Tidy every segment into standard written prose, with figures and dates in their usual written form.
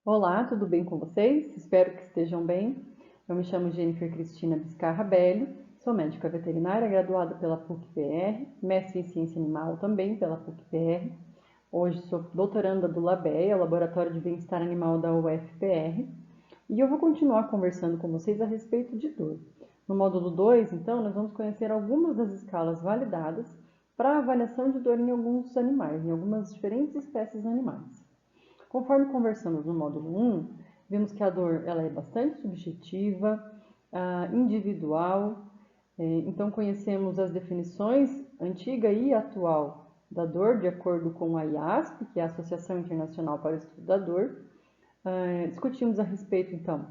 Olá, tudo bem com vocês? Espero que estejam bem. Eu me chamo Jennifer Cristina Biscarra Belli, sou médica veterinária graduada pela PUC-PR, mestre em ciência animal também pela PUC-PR. Hoje sou doutoranda do LABEA, Laboratório de Bem-Estar Animal da UFPR, e eu vou continuar conversando com vocês a respeito de dor. No módulo 2, então, nós vamos conhecer algumas das escalas validadas para avaliação de dor em alguns animais, em algumas diferentes espécies animais. Conforme conversamos no módulo 1, vimos que a dor ela é bastante subjetiva, individual. Então, conhecemos as definições antiga e atual da dor, de acordo com a IASP, que é a Associação Internacional para o Estudo da Dor. Discutimos a respeito, então,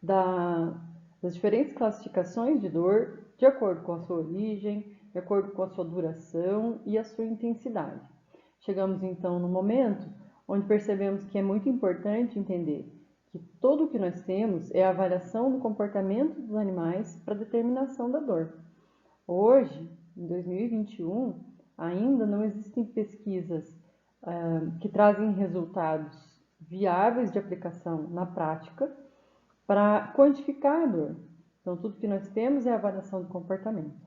das diferentes classificações de dor, de acordo com a sua origem, de acordo com a sua duração e a sua intensidade. Chegamos, então, no momento onde percebemos que é muito importante entender que tudo o que nós temos é a avaliação do comportamento dos animais para determinação da dor. Hoje, em 2021, ainda não existem pesquisas que trazem resultados viáveis de aplicação na prática para quantificar a dor. Então, tudo que nós temos é a avaliação do comportamento.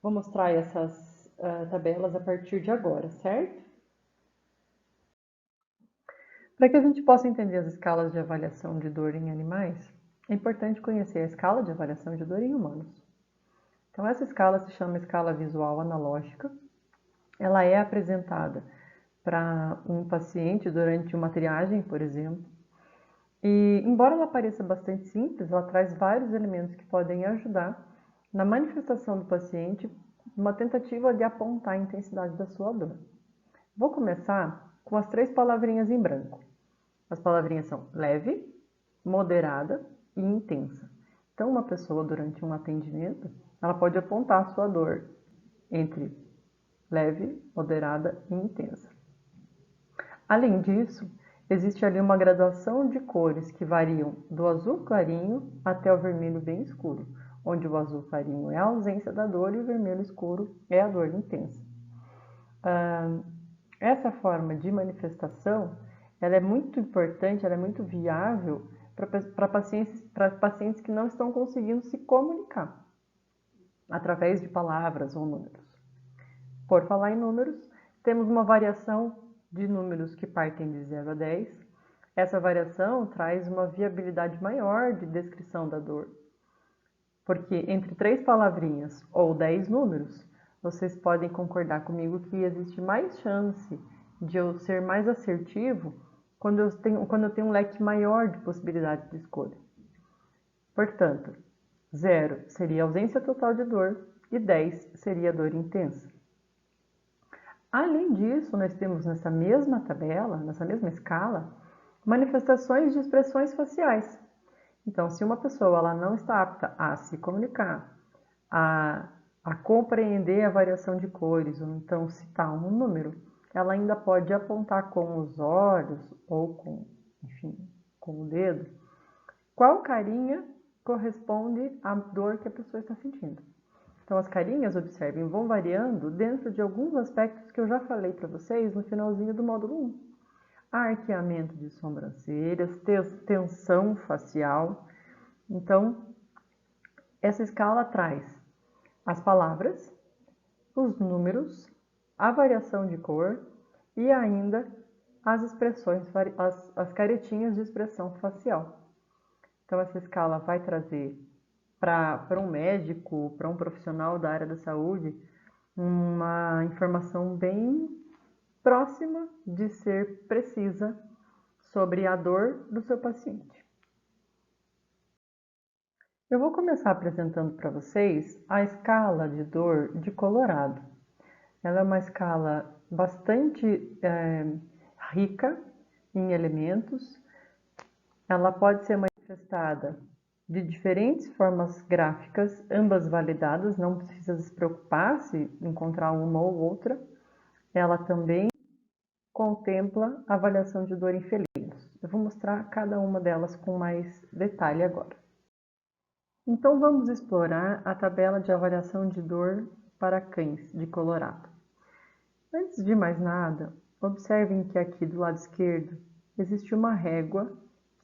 Vou mostrar essas tabelas a partir de agora, certo? Para que a gente possa entender as escalas de avaliação de dor em animais, é importante conhecer a escala de avaliação de dor em humanos. Então, essa escala se chama escala visual analógica. Ela é apresentada para um paciente durante uma triagem, por exemplo. E, embora ela pareça bastante simples, ela traz vários elementos que podem ajudar na manifestação do paciente, uma tentativa de apontar a intensidade da sua dor. Vou começar com as 3 palavrinhas em branco. As palavrinhas são leve, moderada e intensa. Então, uma pessoa durante um atendimento, ela pode apontar a sua dor entre leve, moderada e intensa. Além disso, existe ali uma graduação de cores que variam do azul clarinho até o vermelho bem escuro, onde o azul clarinho é a ausência da dor e o vermelho escuro é a dor intensa. Essa forma de manifestação ela é muito importante, ela é muito viável para pacientes que não estão conseguindo se comunicar através de palavras ou números. Por falar em números, temos uma variação de números que partem de 0 a 10. Essa variação traz uma viabilidade maior de descrição da dor, porque entre 3 palavrinhas ou 10 números, vocês podem concordar comigo que existe mais chance de eu ser mais assertivo quando eu tenho um leque maior de possibilidades de escolha. Portanto, 0 seria ausência total de dor e 10 seria dor intensa. Além disso, nós temos nessa mesma tabela, nessa mesma escala, manifestações de expressões faciais. Então, se uma pessoa ela não está apta a se comunicar, a compreender a variação de cores, ou então citar um número, ela ainda pode apontar com os olhos ou com o dedo qual carinha corresponde à dor que a pessoa está sentindo. Então, as carinhas, observem, vão variando dentro de alguns aspectos que eu já falei para vocês no finalzinho do módulo 1. Arqueamento de sobrancelhas, tensão facial. Então, essa escala traz as palavras, os números, a variação de cor e ainda as expressões, as caretinhas de expressão facial. Então, essa escala vai trazer para um médico, para um profissional da área da saúde, uma informação bem próxima de ser precisa sobre a dor do seu paciente. Eu vou começar apresentando para vocês a escala de dor de Colorado. Ela é uma escala bastante rica em elementos. Ela pode ser manifestada de diferentes formas gráficas, ambas validadas, não precisa se preocupar se encontrar uma ou outra. Ela também contempla a avaliação de dor em felinos. Eu vou mostrar cada uma delas com mais detalhe agora. Então, vamos explorar a tabela de avaliação de dor para cães de Colorado. Antes de mais nada, observem que aqui do lado esquerdo existe uma régua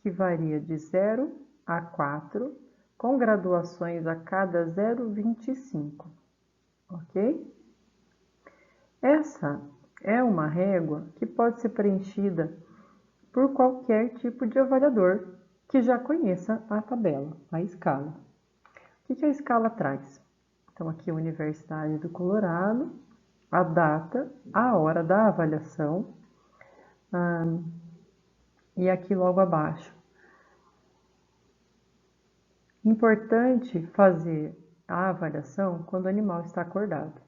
que varia de 0 a 4, com graduações a cada 0,25, ok? Essa é uma régua que pode ser preenchida por qualquer tipo de avaliador que já conheça a tabela, a escala. O que a escala traz? Então, aqui a Universidade do Colorado, a data, a hora da avaliação, e aqui logo abaixo. Importante fazer a avaliação quando o animal está acordado.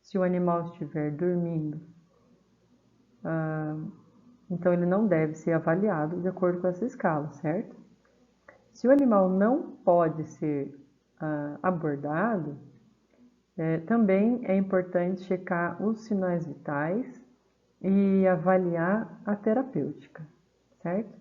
Se o animal estiver dormindo, então ele não deve ser avaliado de acordo com essa escala, certo? Se o animal não pode ser abordado, também é importante checar os sinais vitais e avaliar a terapêutica, certo?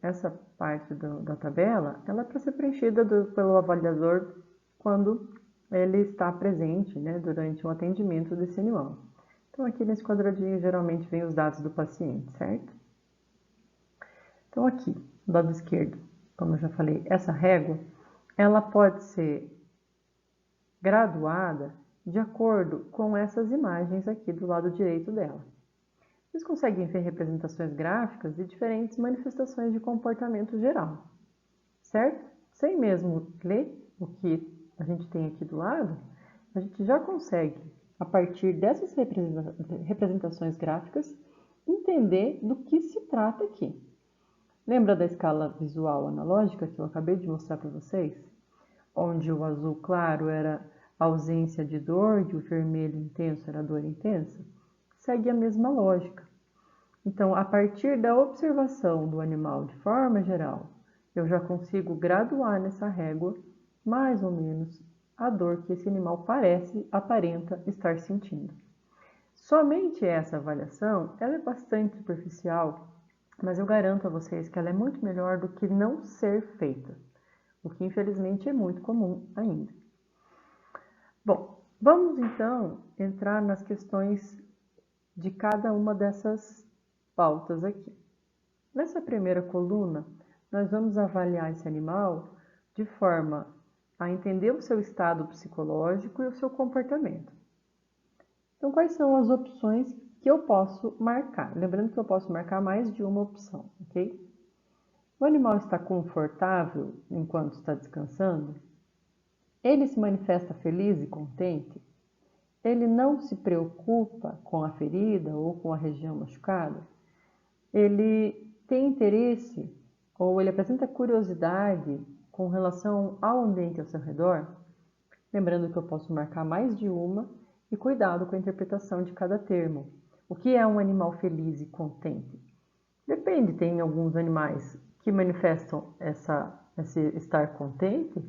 Essa parte da tabela, ela é para ser preenchida pelo avaliador quando ele está presente, né, durante um atendimento desse animal. Então, aqui nesse quadradinho, geralmente vem os dados do paciente, certo? Então, aqui, do lado esquerdo, como eu já falei, essa régua, ela pode ser graduada de acordo com essas imagens aqui do lado direito dela. Vocês conseguem ver representações gráficas de diferentes manifestações de comportamento geral, certo? Sem mesmo ler o que a gente tem aqui do lado, a gente já consegue, a partir dessas representações gráficas, entender do que se trata aqui. Lembra da escala visual analógica que eu acabei de mostrar para vocês? Onde o azul claro era ausência de dor e o vermelho intenso era dor intensa? Segue a mesma lógica. Então, a partir da observação do animal de forma geral, eu já consigo graduar nessa régua, mais ou menos, a dor que esse animal aparenta estar sentindo. Somente essa avaliação, ela é bastante superficial, mas eu garanto a vocês que ela é muito melhor do que não ser feita, o que infelizmente é muito comum ainda. Bom, vamos então entrar nas questões de cada uma dessas pautas aqui. Nessa primeira coluna, nós vamos avaliar esse animal de forma a entender o seu estado psicológico e o seu comportamento. Então, quais são as opções que eu posso marcar? Lembrando que eu posso marcar mais de uma opção, ok? O animal está confortável enquanto está descansando? Ele se manifesta feliz e contente? Ele não se preocupa com a ferida ou com a região machucada? Ele tem interesse ou ele apresenta curiosidade com relação ao ambiente ao seu redor? Lembrando que eu posso marcar mais de uma e cuidado com a interpretação de cada termo. O que é um animal feliz e contente? Depende, tem alguns animais que manifestam esse estar contente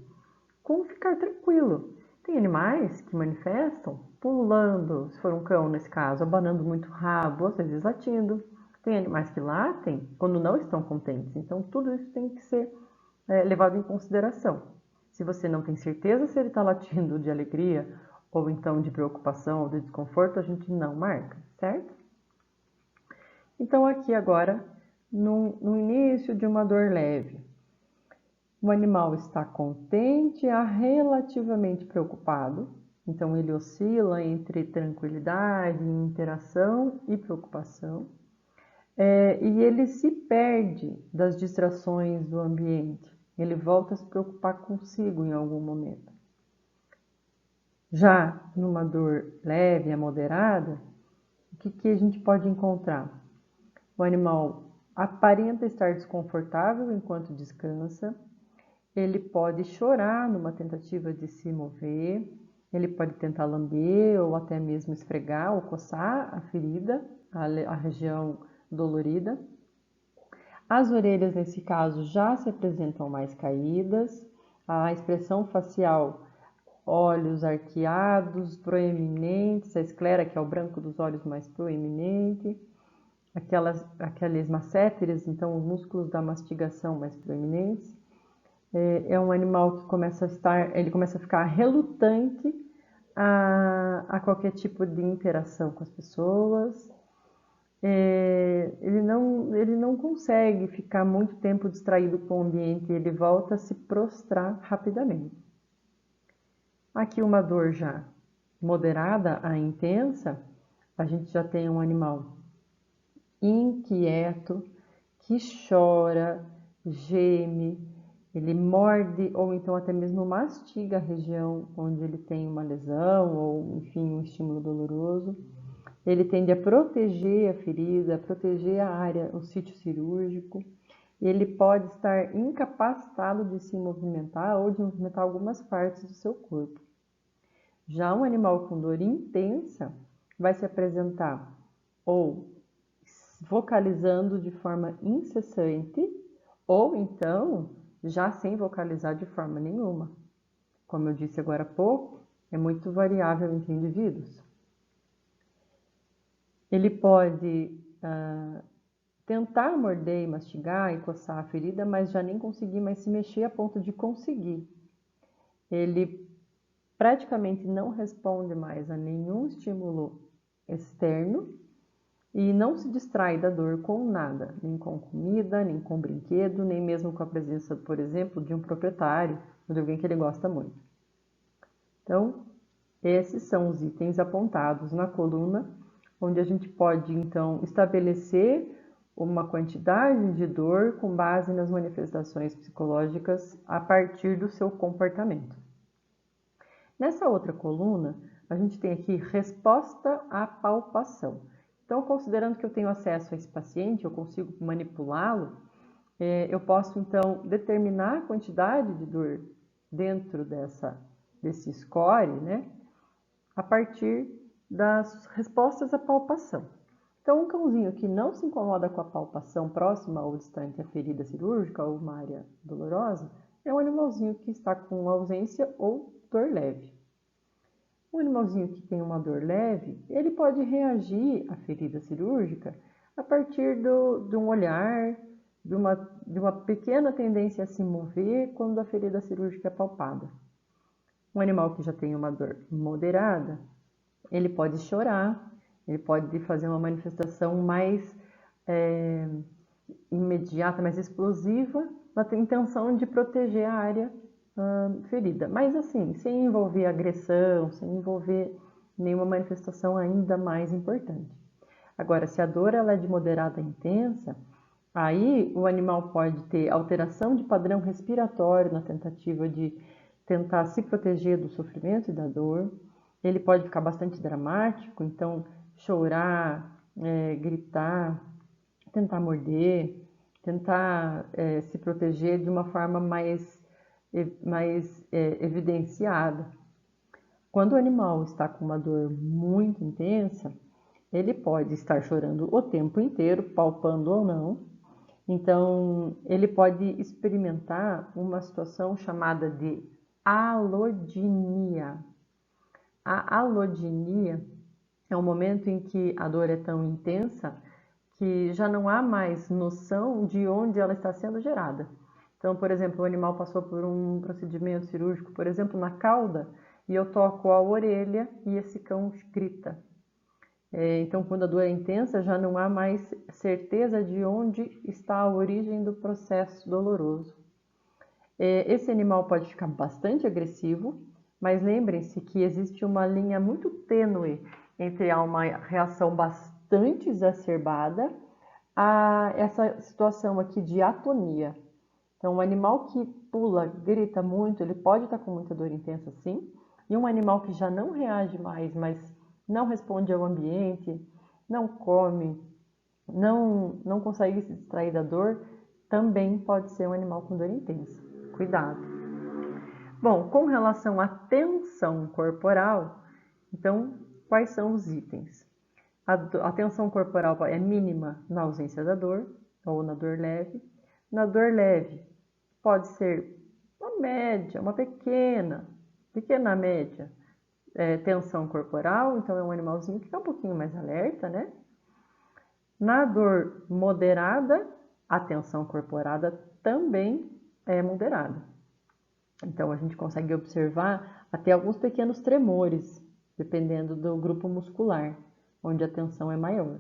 com ficar tranquilo. Tem animais que manifestam pulando, se for um cão nesse caso, abanando muito o rabo, às vezes latindo. Tem animais que latem quando não estão contentes. Então, tudo isso tem que ser levado em consideração. Se você não tem certeza se ele está latindo de alegria ou então de preocupação ou de desconforto, a gente não marca, certo? Então, aqui agora, no início de uma dor leve, o animal está contente a relativamente preocupado. Então, ele oscila entre tranquilidade, interação e preocupação. E ele se perde das distrações do ambiente. Ele volta a se preocupar consigo em algum momento. Já numa dor leve a moderada, o que a gente pode encontrar? O animal aparenta estar desconfortável enquanto descansa. Ele pode chorar numa tentativa de se mover. Ele pode tentar lamber ou até mesmo esfregar ou coçar a ferida, a região dolorida. As orelhas, nesse caso, já se apresentam mais caídas. A expressão facial, olhos arqueados, proeminentes, a esclera, que é o branco dos olhos mais proeminente. Aqueles masséteres, então os músculos da mastigação mais proeminentes. É um animal que começa a ficar relutante a qualquer tipo de interação com as pessoas. ele não consegue ficar muito tempo distraído com o ambiente, ele volta a se prostrar rapidamente. Aqui uma dor já moderada a intensa, a gente já tem um animal inquieto, que chora, geme, ele morde ou então até mesmo mastiga a região onde ele tem uma lesão ou, enfim, um estímulo doloroso. Ele tende a proteger a ferida, a proteger a área, o sítio cirúrgico. Ele pode estar incapacitado de se movimentar ou de movimentar algumas partes do seu corpo. Já um animal com dor intensa vai se apresentar ou vocalizando de forma incessante ou então já sem vocalizar de forma nenhuma. Como eu disse agora há pouco, é muito variável entre indivíduos. Ele pode tentar morder e mastigar e coçar a ferida, mas já nem conseguir mais se mexer a ponto de conseguir. Ele praticamente não responde mais a nenhum estímulo externo e não se distrai da dor com nada, nem com comida, nem com brinquedo, nem mesmo com a presença, por exemplo, de um proprietário ou de alguém que ele gosta muito. Então, esses são os itens apontados na coluna, onde a gente pode, então, estabelecer uma quantidade de dor com base nas manifestações psicológicas a partir do seu comportamento. Nessa outra coluna, a gente tem aqui resposta à palpação. Então, considerando que eu tenho acesso a esse paciente, eu consigo manipulá-lo, eu posso, então, determinar a quantidade de dor dentro desse score, né, a partir das respostas à palpação. Então, um cãozinho que não se incomoda com a palpação próxima ou distante à ferida cirúrgica ou uma área dolorosa, é um animalzinho que está com ausência ou dor leve. Um animalzinho que tem uma dor leve, ele pode reagir à ferida cirúrgica a partir de um olhar, de uma pequena tendência a se mover quando a ferida cirúrgica é palpada. Um animal que já tem uma dor moderada, ele pode chorar, ele pode fazer uma manifestação mais imediata, mais explosiva, na intenção de proteger a área ferida. Mas assim, sem envolver agressão, sem envolver nenhuma manifestação ainda mais importante. Agora, se a dor ela é de moderada a intensa, aí o animal pode ter alteração de padrão respiratório na tentativa de tentar se proteger do sofrimento e da dor. Ele pode ficar bastante dramático, então chorar, gritar, tentar morder, tentar se proteger de uma forma mais evidenciada. Quando o animal está com uma dor muito intensa, ele pode estar chorando o tempo inteiro, palpando ou não. Então, ele pode experimentar uma situação chamada de alodinia. A alodinia é um momento em que a dor é tão intensa que já não há mais noção de onde ela está sendo gerada. Então, por exemplo, o animal passou por um procedimento cirúrgico, por exemplo, na cauda, e eu toco a orelha e esse cão grita. Então, quando a dor é intensa, já não há mais certeza de onde está a origem do processo doloroso. Esse animal pode ficar bastante agressivo, mas lembrem-se que existe uma linha muito tênue entre uma reação bastante exacerbada a essa situação aqui de atonia. Então, um animal que pula, grita muito, ele pode estar com muita dor intensa sim, e um animal que já não reage mais, mas não responde ao ambiente, não come, não consegue se distrair da dor, também pode ser um animal com dor intensa. Cuidado! Bom, com relação à tensão corporal, então, quais são os itens? A tensão corporal é mínima na ausência da dor ou na dor leve. Na dor leve, pode ser uma média, uma pequena média tensão corporal, então é um animalzinho que está um pouquinho mais alerta, né? Na dor moderada, a tensão corporal também é moderada. Então a gente consegue observar até alguns pequenos tremores, dependendo do grupo muscular, onde a tensão é maior.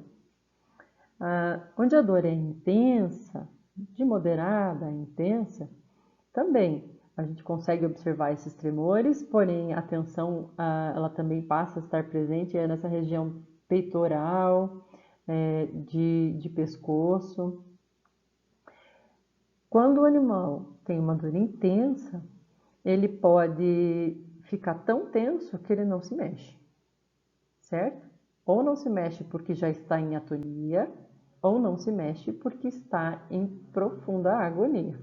Onde a dor é intensa, de moderada a intensa, também a gente consegue observar esses tremores, porém a tensão ela também passa a estar presente nessa região peitoral, de pescoço. Quando o animal tem uma dor intensa, ele pode ficar tão tenso que ele não se mexe, certo? Ou não se mexe porque já está em atonia, ou não se mexe porque está em profunda agonia.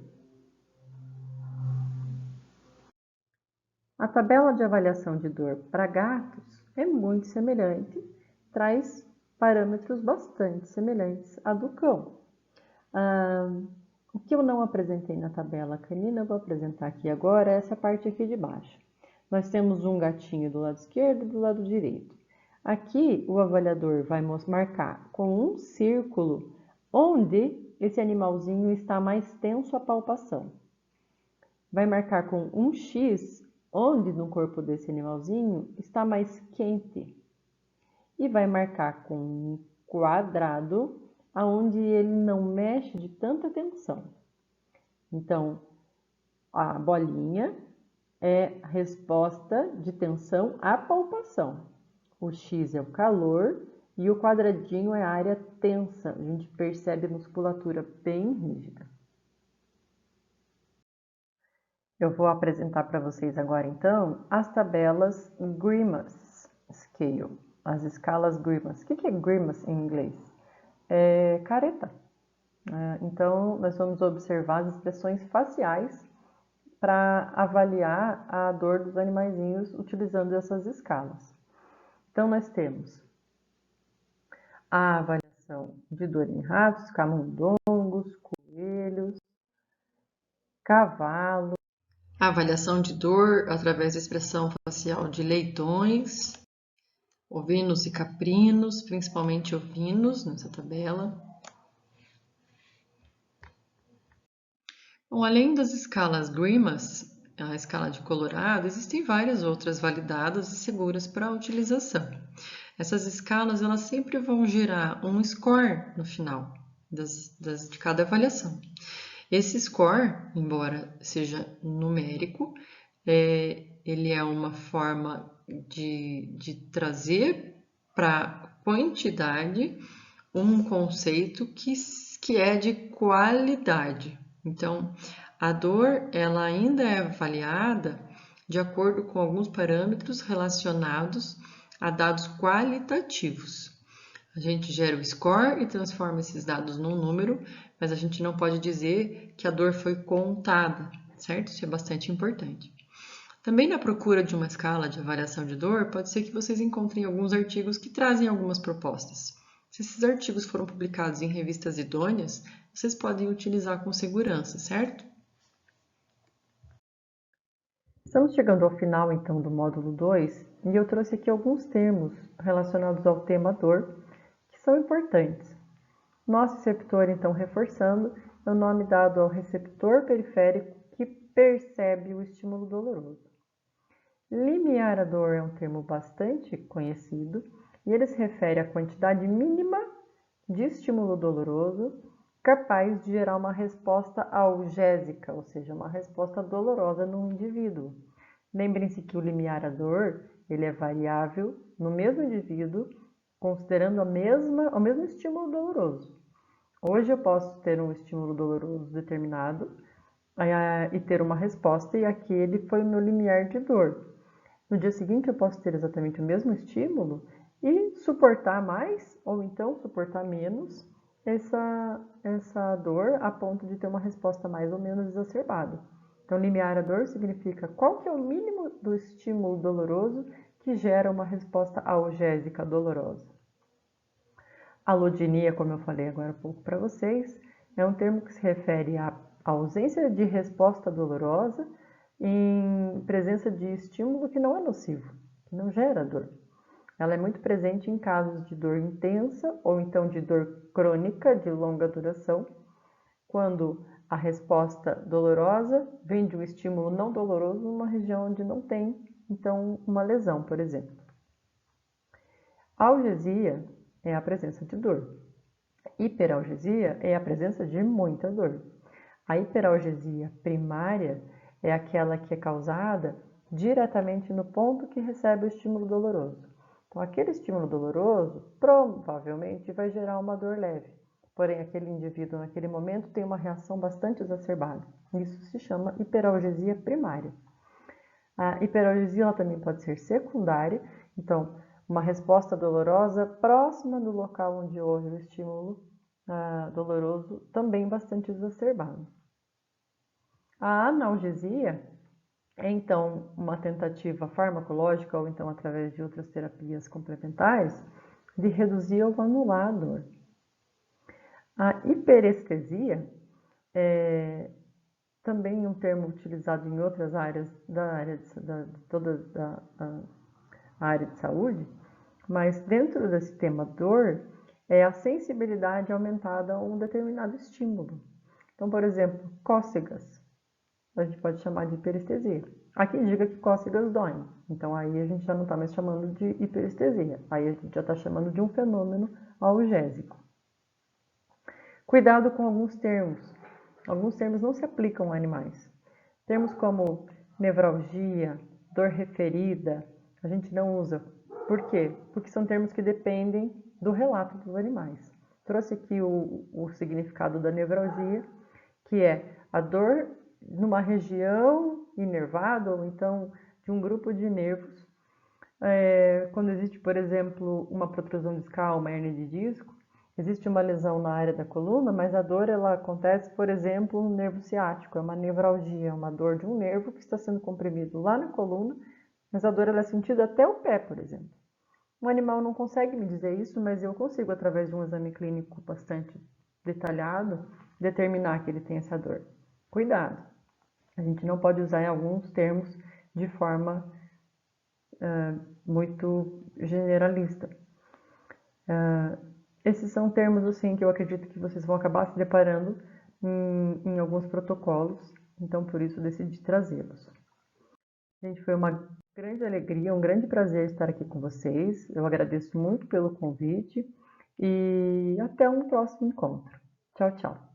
A tabela de avaliação de dor para gatos é muito semelhante, traz parâmetros bastante semelhantes à do cão. O que eu não apresentei na tabela canina, eu vou apresentar aqui agora, essa parte aqui de baixo. Nós temos um gatinho do lado esquerdo e do lado direito. Aqui, o avaliador vai marcar com um círculo onde esse animalzinho está mais tenso a palpação. Vai marcar com um X onde no corpo desse animalzinho está mais quente. E vai marcar com um quadrado aonde ele não mexe de tanta tensão. Então, a bolinha é a resposta de tensão à palpação. O X é o calor e o quadradinho é a área tensa. A gente percebe a musculatura bem rígida. Eu vou apresentar para vocês agora, então, as tabelas Grimace Scale, as escalas Grimace. O que é Grimace em inglês? É careta. Então, nós vamos observar as expressões faciais para avaliar a dor dos animaizinhos utilizando essas escalas. Então, nós temos a avaliação de dor em ratos, camundongos, coelhos, cavalos. A avaliação de dor através da expressão facial de leitões, ovinos e caprinos, principalmente ovinos nessa tabela. Bom, além das escalas Grimace, a escala de Colorado, existem várias outras validadas e seguras para a utilização. Essas escalas elas sempre vão gerar um score no final de cada avaliação. Esse score, embora seja numérico, ele é uma forma de trazer para a quantidade um conceito que é de qualidade. Então, a dor ela ainda é avaliada de acordo com alguns parâmetros relacionados a dados qualitativos. A gente gera o score e transforma esses dados num número, mas a gente não pode dizer que a dor foi contada, certo? Isso é bastante importante. Também na procura de uma escala de avaliação de dor, pode ser que vocês encontrem alguns artigos que trazem algumas propostas. Se esses artigos foram publicados em revistas idôneas, vocês podem utilizar com segurança, certo? Estamos chegando ao final, então, do módulo 2, e eu trouxe aqui alguns termos relacionados ao tema dor, que são importantes. Nosso receptor, então, reforçando, é o nome dado ao receptor periférico que percebe o estímulo doloroso. Limiar a dor é um termo bastante conhecido e ele se refere à quantidade mínima de estímulo doloroso capaz de gerar uma resposta algésica, ou seja, uma resposta dolorosa no indivíduo. Lembrem-se que o limiar a dor ele é variável no mesmo indivíduo, considerando o mesmo estímulo doloroso. Hoje eu posso ter um estímulo doloroso determinado e ter uma resposta, e aquele foi o meu limiar de dor. No dia seguinte eu posso ter exatamente o mesmo estímulo e suportar mais ou então suportar menos essa dor a ponto de ter uma resposta mais ou menos exacerbada. Então, limiar a dor significa qual que é o mínimo do estímulo doloroso que gera uma resposta algésica dolorosa. Alodinia, como eu falei agora há pouco para vocês, é um termo que se refere à ausência de resposta dolorosa em presença de estímulo que não é nocivo, que não gera dor. Ela é muito presente em casos de dor intensa ou então de dor crônica de longa duração, quando a resposta dolorosa vem de um estímulo não doloroso numa região onde não tem, então, uma lesão, por exemplo. A algesia é a presença de dor. Hiperalgesia é a presença de muita dor. A hiperalgesia primária é aquela que é causada diretamente no ponto que recebe o estímulo doloroso. Então, aquele estímulo doloroso provavelmente vai gerar uma dor leve, porém, aquele indivíduo naquele momento tem uma reação bastante exacerbada. Isso se chama hiperalgesia primária. A hiperalgesia ela também pode ser secundária, então, uma resposta dolorosa próxima do local onde houve o estímulo doloroso, também bastante exacerbado. A analgesia é, então, uma tentativa farmacológica ou, então, através de outras terapias complementares, de reduzir ou anular a dor. A hiperestesia é também um termo utilizado em outras áreas da área de saúde, mas dentro desse tema dor, é a sensibilidade aumentada a um determinado estímulo. Então, por exemplo, cócegas, a gente pode chamar de hiperestesia. Aqui diga que cócegas doem, então aí a gente já não está mais chamando de hiperestesia, aí a gente já está chamando de um fenômeno algésico. Cuidado com alguns termos não se aplicam a animais. Termos como nevralgia, dor referida, a gente não usa. Por quê? Porque são termos que dependem do relato dos animais. Trouxe aqui o significado da nevralgia, que é a dor numa região inervada, ou então de um grupo de nervos. Quando existe, por exemplo, uma protrusão discal, uma hérnia de disco, existe uma lesão na área da coluna, mas a dor ela acontece, por exemplo, no nervo ciático, é uma nevralgia, uma dor de um nervo que está sendo comprimido lá na coluna, mas a dor ela é sentida até o pé, por exemplo. Um animal não consegue me dizer isso, mas eu consigo, através de um exame clínico bastante detalhado, determinar que ele tem essa dor. Cuidado! A gente não pode usar em alguns termos de forma muito generalista. Esses são termos assim que eu acredito que vocês vão acabar se deparando em alguns protocolos, então por isso decidi trazê-los. Gente, foi uma grande alegria, um grande prazer estar aqui com vocês. Eu agradeço muito pelo convite e até um próximo encontro. Tchau, tchau.